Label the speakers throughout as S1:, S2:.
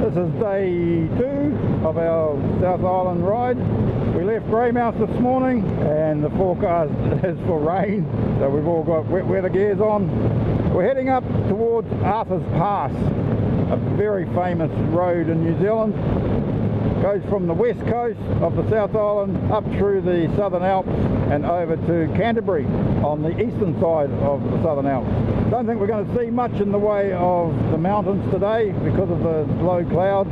S1: This is day 2 of our South Island ride. We left Greymouth this morning and the forecast is for rain, so we've all got wet weather gears on. We're heading up towards Arthur's Pass, a very famous road in New Zealand. Goes from the west coast of the South Island up through the Southern Alps and over to Canterbury on the eastern side of the Southern Alps. Don't think we're going to see much in the way of the mountains today because of the low clouds,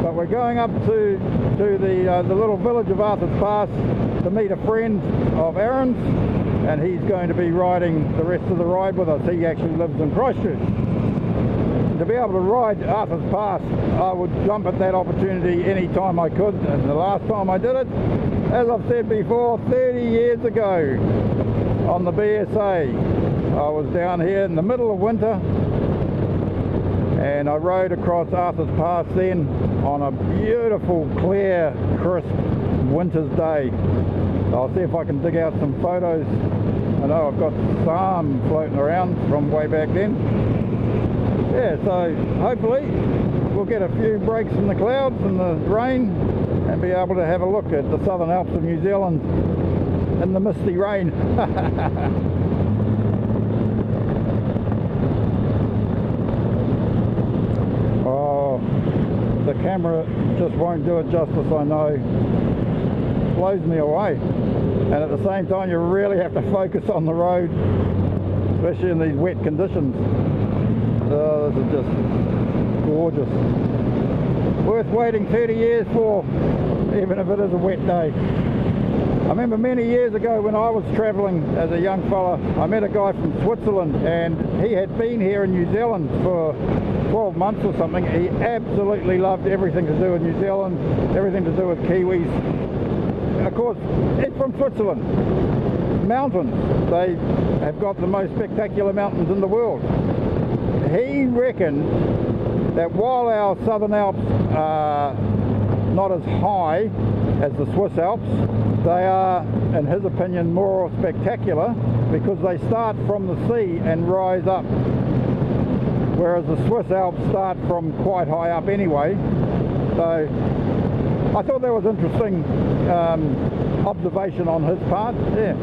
S1: but we're going up to the little village of Arthur's Pass to meet a friend of Aaron's, and he's going to be riding the rest of the ride with us. He actually lives in Christchurch. To be able to ride Arthur's Pass, I would jump at that opportunity any time I could, and the last time I did it, as I've said before, 30 years ago on the BSA. I was down here in the middle of winter and I rode across Arthur's Pass then on a beautiful, clear, crisp winter's day. I'll see if I can dig out some photos. I know I've got some floating around from way back then. Yeah, so hopefully we'll get a few breaks in the clouds and the rain and be able to have a look at the Southern Alps of New Zealand in the misty rain. Oh, the camera just won't do it justice, I know. It blows me away. And at the same time you really have to focus on the road, especially in these wet conditions. Oh, this is just gorgeous. Worth waiting 30 years for, even if it is a wet day. I remember many years ago when I was travelling as a young fella, I met a guy from Switzerland and he had been here in New Zealand for 12 months or something. He absolutely loved everything to do with New Zealand, everything to do with Kiwis. Of course, it's from Switzerland. Mountains. They have got the most spectacular mountains in the world. He reckoned that while our Southern Alps are not as high as the Swiss Alps, they are, in his opinion, more spectacular because they start from the sea and rise up, whereas the Swiss Alps start from quite high up anyway. So I thought that was interesting observation on his part. Yeah.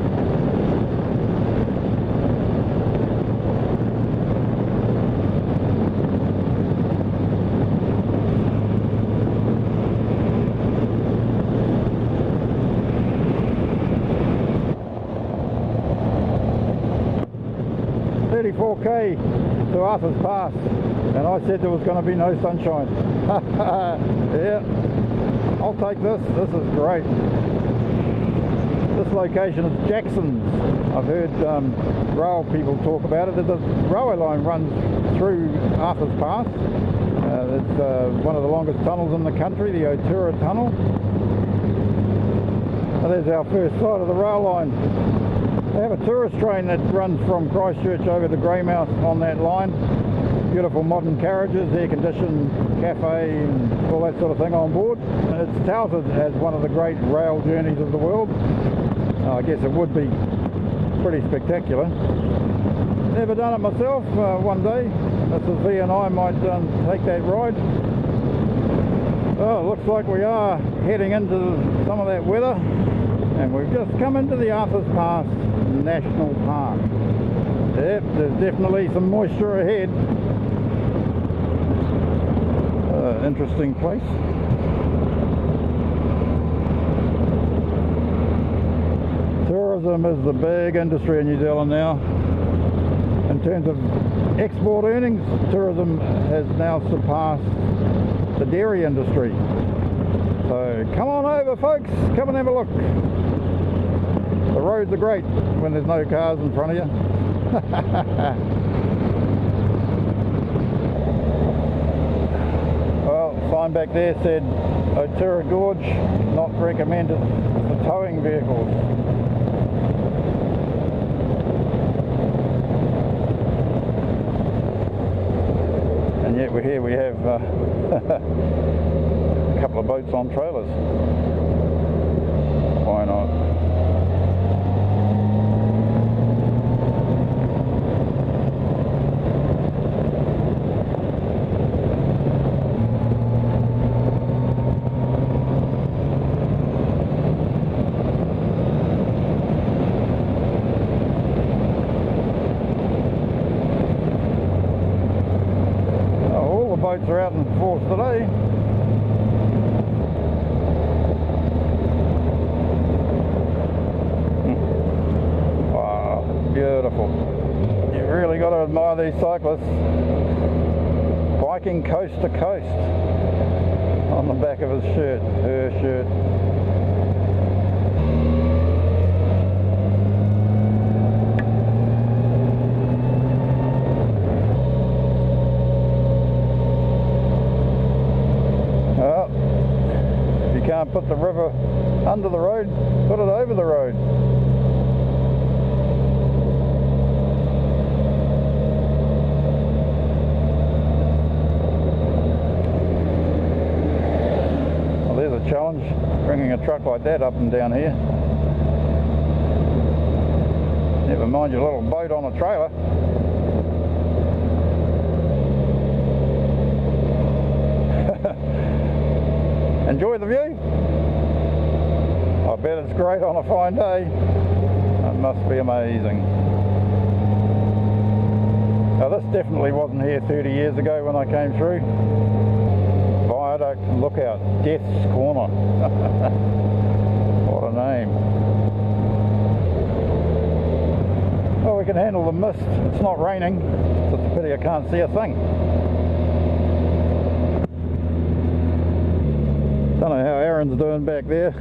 S1: .34k to Arthur's Pass. And I said there was going to be no sunshine. Yeah, I'll take this. This is great. This location is Jackson's. I've heard rail people talk about it. The railway line runs through Arthur's Pass. It's one of the longest tunnels in the country, the Otura Tunnel. And there's our first sight of the rail line. They have a tourist train that runs from Christchurch over to Greymouth on that line. Beautiful modern carriages, air-conditioned cafe and all that sort of thing on board. And it's touted as one of the great rail journeys of the world. I guess it would be pretty spectacular. Never done it myself. One day Mrs. V and I might take that ride. Oh, it looks like we are heading into some of that weather, and we've just come into the Arthur's Pass National Park. Yep, there's definitely some moisture ahead. Interesting place. Tourism is the big industry in New Zealand now. In terms of export earnings, tourism has now surpassed the dairy industry. So come on over, folks, come and have a look. The roads are great when there's no cars in front of you. Well, sign back there said Otura Gorge not recommended for towing vehicles. And yet we're here, we have a couple of boats on trailers. Why not? Boats are out in force today. Wow, beautiful. You've really got to admire these cyclists biking coast to coast on the back of his shirt, her shirt. Can't put the river under the road, put it over the road. Well, there's a challenge, bringing a truck like that up and down here. Never mind your little boat on a trailer. Enjoy the view. I bet it's great on a fine day. It must be amazing. Now this definitely wasn't here 30 years ago when I came through. Viaduct Lookout, Death's Corner. What a name. Well, we can handle the mist. It's not raining. It's a pity I can't see a thing. Don't know how Aaron's doing back there.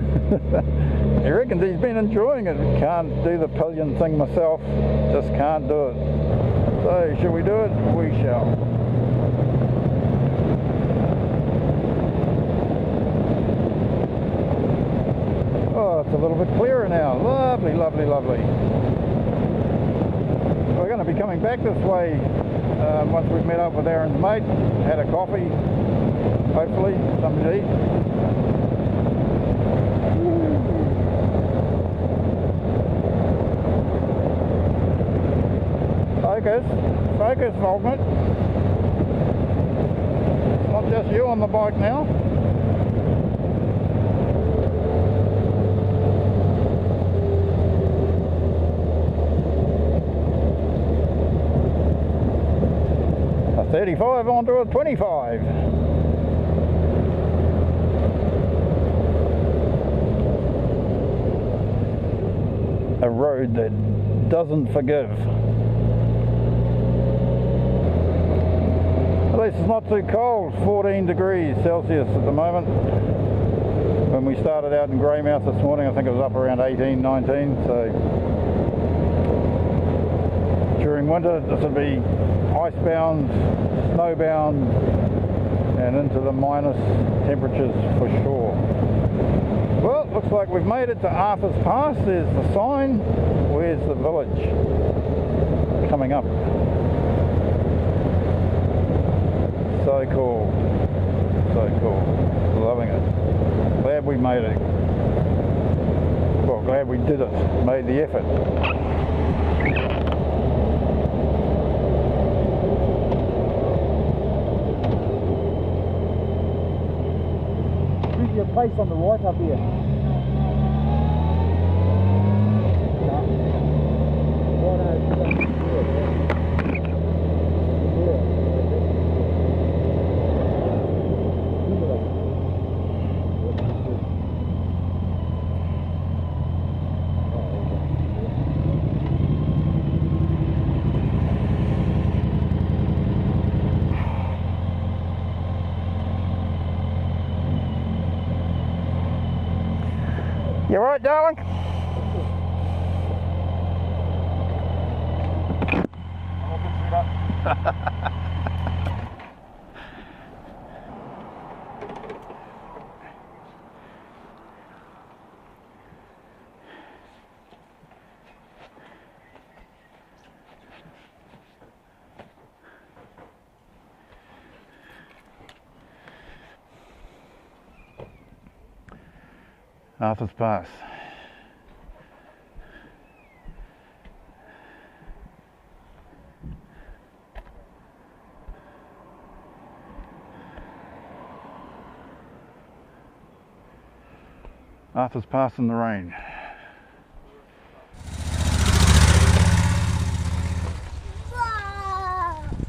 S1: He reckons he's been enjoying it. Can't do the pillion thing myself. Just can't do it. So, shall we do it? We shall. Oh, it's a little bit clearer now. Lovely, lovely, lovely. We're going to be coming back this way once we've met up with Aaron's mate, had a coffee, hopefully, something to eat. Focus, Volgnit. It's not just you on the bike now. A 35 onto a 25. A road that doesn't forgive. place is not too cold, 14 degrees Celsius at the moment. When we started out in Greymouth this morning, I think it was up around 18, 19, so during winter this would be icebound, snowbound, and into the minus temperatures for sure. Well, looks like we've made it to Arthur's Pass. There's the sign. Where's the village? Coming up. So cool. So cool. Loving it. Glad we made it. Well, glad we did it. Made the effort.
S2: Your place on the right up here.
S1: You right, darling? Arthur's Pass. Arthur's Pass in the rain.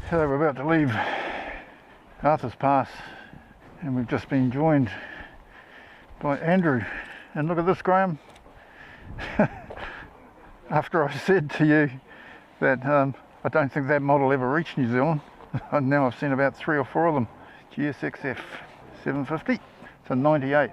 S1: So we're about to leave Arthur's Pass and we've just been joined by Andrew. And look at this, Graham. After I said to you that I don't think that model ever reached New Zealand, now I've seen about 3 or 4 of them. GSXF 750. It's a 98.